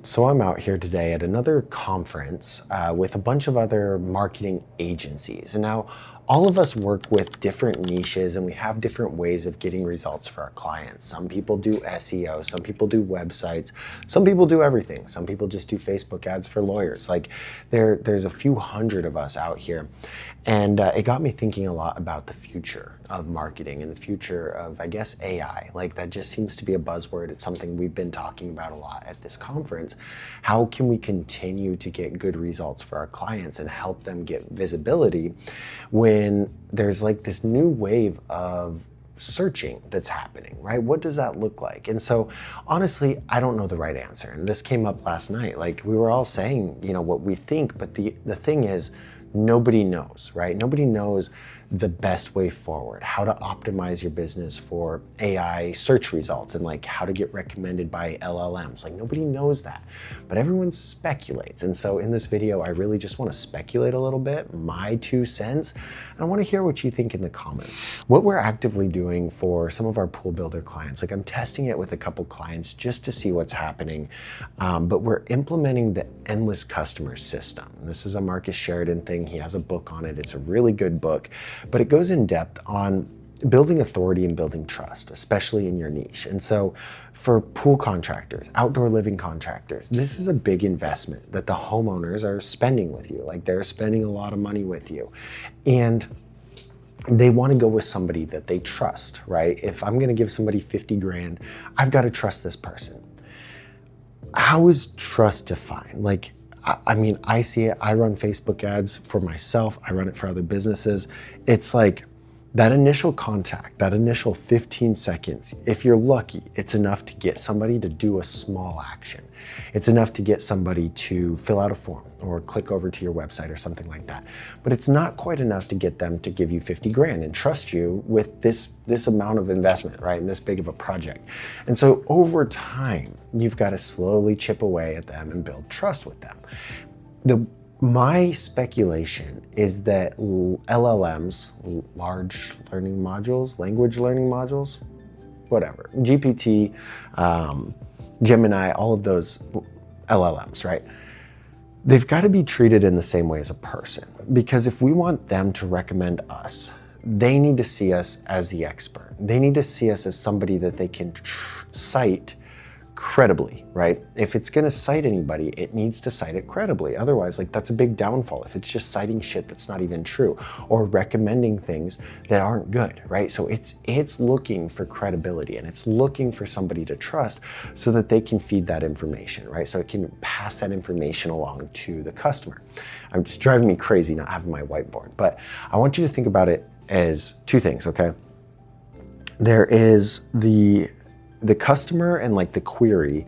So I'm out here today at another conference with a bunch of other marketing agencies. And now all of us work with different niches and we have different ways of getting results for our clients. Some people do SEO, some people do websites, some people do everything. Some people just do Facebook ads for lawyers. Like there's a few hundred of us out here. And it got me thinking a lot about the future of marketing and the future of, I guess, AI. Like that just seems to be a buzzword. It's something we've been talking about a lot at this conference. How can we continue to get good results for our clients and help them get visibility when there's like this new wave of searching that's happening, right? What does that look like? And so honestly, I don't know the right answer. And this came up last night. Like we were all saying, what we think, but the thing is, nobody knows, right? Nobody knows the best way forward, how to optimize your business for AI search results and like how to get recommended by LLMs. Like nobody knows that, but everyone speculates. And so in this video, I really just want to speculate a little bit, my 2 cents, and I want to hear what you think in the comments. What we're actively doing for some of our pool builder clients, like I'm testing it with a couple clients just to see what's happening, but we're implementing the endless customer system. And this is a Marcus Sheridan thing. He has a book on it. It's a really good book. But it goes in depth on building authority and building trust, especially in your niche. And so for pool contractors, outdoor living contractors, this is a big investment that the homeowners are spending with you. Like they're spending a lot of money with you. And they want to go with somebody that they trust, right? If I'm going to give somebody 50 grand, I've got to trust this person. How is trust defined? Like, I mean, I see it. I run Facebook ads for myself. I run it for other businesses. It's like that initial contact, that initial 15 seconds, if you're lucky, it's enough to get somebody to do a small action. It's enough to get somebody to fill out a form or click over to your website or something like that. But it's not quite enough to get them to give you 50 grand and trust you with this amount of investment, right? And this big of a project. And so over time, you've got to slowly chip away at them and build trust with them. My speculation is that LLMs, large learning modules, language learning modules, whatever, GPT, Gemini, all of those LLMs, right? They've got to be treated in the same way as a person, because if we want them to recommend us, they need to see us as the expert. They need to see us as somebody that they can cite credibly, right? If it's going to cite anybody, it needs to cite it credibly. Otherwise, like that's a big downfall if it's just citing shit that's not even true or recommending things that aren't good, right? So it's looking for credibility and it's looking for somebody to trust so that they can feed that information, right? So it can pass that information along to the customer. I'm just driving me crazy not having my whiteboard, but I want you to think about it as 2 things, okay? There is the customer and like the query,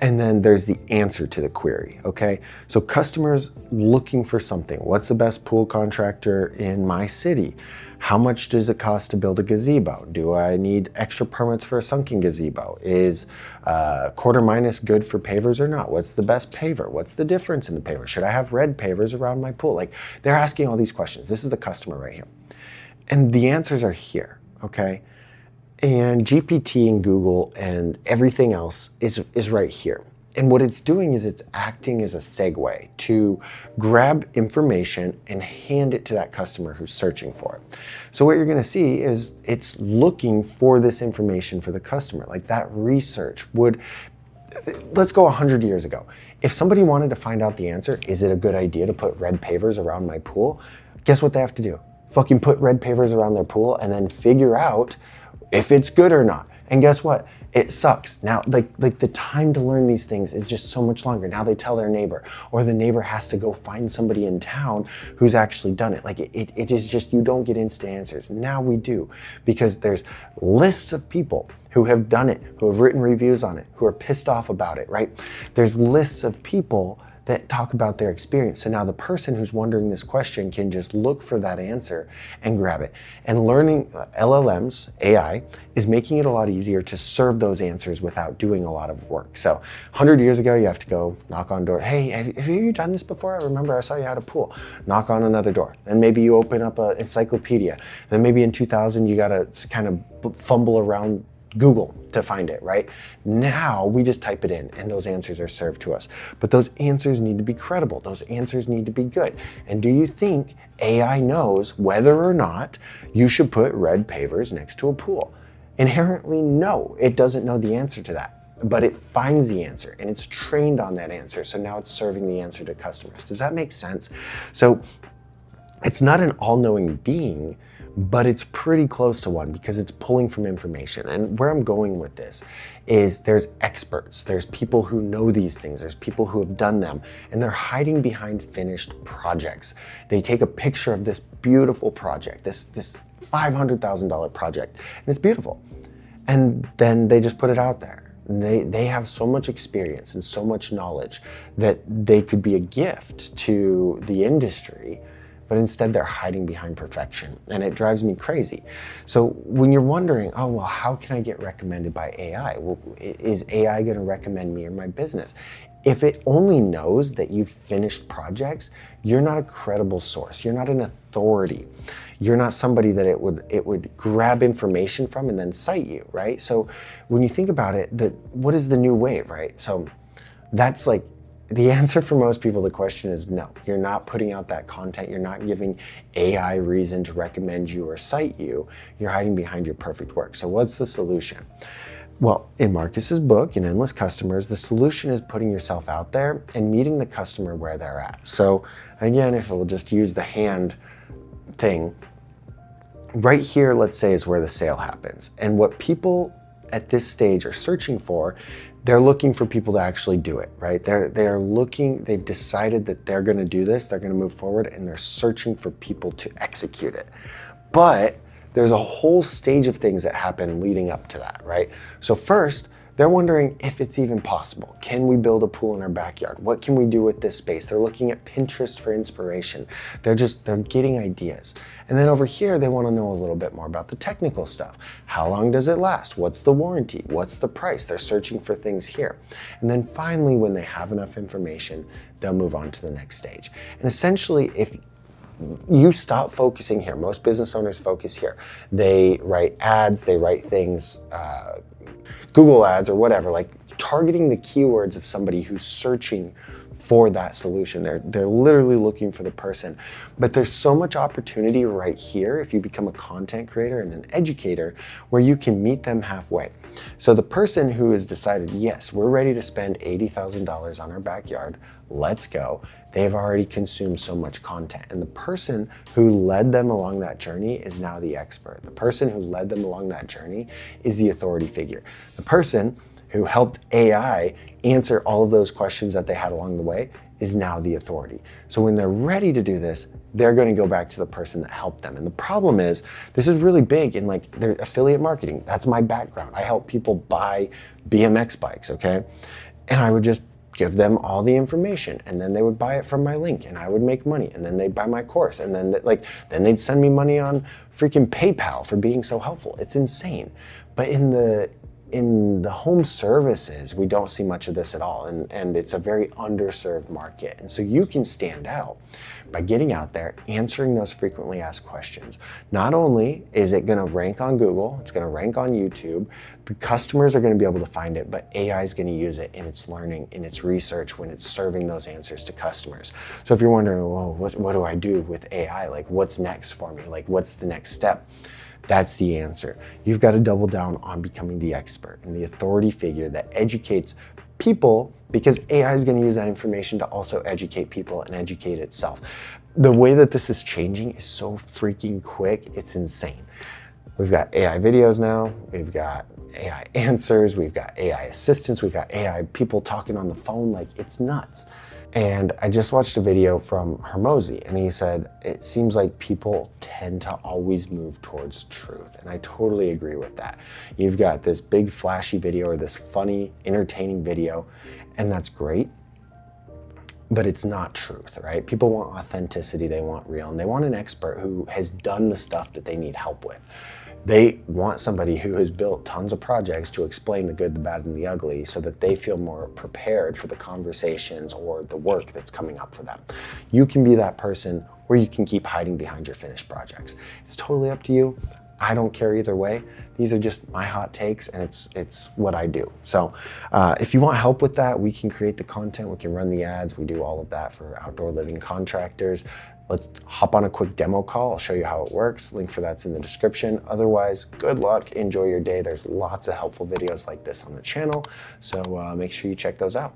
and then there's the answer to the query, okay? So customers looking for something. What's the best pool contractor in my city? How much does it cost to build a gazebo? Do I need extra permits for a sunken gazebo? Is quarter minus good for pavers or not? What's the best paver? What's the difference in the paver? Should I have red pavers around my pool? Like they're asking all these questions. This is the customer right here. And the answers are here, okay? And GPT and Google and everything else is right here. And what it's doing is it's acting as a segue to grab information and hand it to that customer who's searching for it. So what you're gonna see is it's looking for this information for the customer. Like that research would, let's go 100 years ago. If somebody wanted to find out the answer, is it a good idea to put red pavers around my pool? Guess what they have to do? Fucking put red pavers around their pool and then figure out if it's good or not. And guess what? It sucks. Now, like the time to learn these things is just so much longer. Now they tell their neighbor, or the neighbor has to go find somebody in town who's actually done it. Like it is just, you don't get instant answers. Now we do, because there's lists of people who have done it, who have written reviews on it, who are pissed off about it, right? There's lists of people that talk about their experience. So now the person who's wondering this question can just look for that answer and grab it. And learning LLMs, AI, is making it a lot easier to serve those answers without doing a lot of work. So 100 years ago, you have to go knock on door. Hey, have you done this before? I remember I saw you had a pool. Knock on another door. Then maybe you open up an encyclopedia. Then maybe in 2000, you gotta kind of fumble around Google to find it, right? Now we just type it in and those answers are served to us. But those answers need to be credible. Those answers need to be good. And do you think AI knows whether or not you should put red pavers next to a pool? Inherently, no, it doesn't know the answer to that. But it finds the answer and it's trained on that answer. So now it's serving the answer to customers. Does that make sense? So it's not an all-knowing being, but it's pretty close to one because it's pulling from information. And where I'm going with this is there's experts, there's people who know these things, there's people who have done them, and they're hiding behind finished projects. They take a picture of this beautiful project, this $500,000 project, and it's beautiful. And then they just put it out there. They have so much experience and so much knowledge that they could be a gift to the industry, but instead they're hiding behind perfection, and it drives me crazy. So when you're wondering, oh, well, how can I get recommended by AI? Well, is AI gonna recommend me or my business? If it only knows that you've finished projects, you're not a credible source. You're not an authority. You're not somebody that it would grab information from and then cite you, right? So when you think about it, what is the new wave, right? So that's like, the answer for most people, the question is no. You're not putting out that content. You're not giving AI reason to recommend you or cite you. You're hiding behind your perfect work. So what's the solution? Well, in Marcus's book, in Endless Customers, the solution is putting yourself out there and meeting the customer where they're at. So again, if we'll just use the hand thing, right here, let's say, is where the sale happens. And what people at this stage are searching for, they're looking for people to actually do it, right? They're looking, they've decided that they're gonna do this, they're gonna move forward, and they're searching for people to execute it. But there's a whole stage of things that happen leading up to that, right? So first, they're wondering if it's even possible. Can we build a pool in our backyard? What can we do with this space? They're looking at Pinterest for inspiration. They're getting ideas. And then over here, they want to know a little bit more about the technical stuff. How long does it last? What's the warranty? What's the price? They're searching for things here. And then finally, when they have enough information, they'll move on to the next stage. And essentially, if you stop focusing here, most business owners focus here. They write ads, they write things, Google ads or whatever, like targeting the keywords of somebody who's searching for that solution. They're literally looking for the person. But there's so much opportunity right here if you become a content creator and an educator where you can meet them halfway. So the person who has decided, yes, we're ready to spend $80,000 on our backyard, let's go. They've already consumed so much content. And the person who led them along that journey is now the expert. The person who led them along that journey is the authority figure. The person who helped AI answer all of those questions that they had along the way is now the authority. So when they're ready to do this, they're going to go back to the person that helped them. And the problem is, this is really big in like their affiliate marketing. That's my background. I help people buy BMX bikes, okay? And I would just give them all the information, and then they would buy it from my link, and I would make money, and then they'd buy my course, and then they'd send me money on freaking PayPal for being so helpful. It's insane. But in the home services, we don't see much of this at all, and it's a very underserved market. And so you can stand out by getting out there, answering those frequently asked questions. Not only is it gonna rank on Google, it's gonna rank on YouTube, the customers are gonna be able to find it, but AI is gonna use it in its learning, in its research, when it's serving those answers to customers. So if you're wondering, well, what do I do with AI? Like, what's next for me? Like, what's the next step? That's the answer. You've got to double down on becoming the expert and the authority figure that educates people, because AI is going to use that information to also educate people and educate itself. The way that this is changing is so freaking quick, it's insane. We've got AI videos now, we've got AI answers, we've got AI assistants, we've got AI people talking on the phone, like it's nuts. And I just watched a video from Hermosi, and he said, it seems like people tend to always move towards truth. And I totally agree with that. You've got this big flashy video or this funny, entertaining video, and that's great, but it's not truth, right? People want authenticity, they want real, and they want an expert who has done the stuff that they need help with. They want somebody who has built tons of projects to explain the good, the bad, and the ugly so that they feel more prepared for the conversations or the work that's coming up for them. You can be that person, or you can keep hiding behind your finished projects. It's totally up to you. I don't care either way. These are just my hot takes, and it's what I do. So if you want help with that, we can create the content, we can run the ads, we do all of that for outdoor living contractors. Let's hop on a quick demo call. I'll show you how it works. Link for that's in the description. Otherwise, good luck, enjoy your day. There's lots of helpful videos like this on the channel, so make sure you check those out.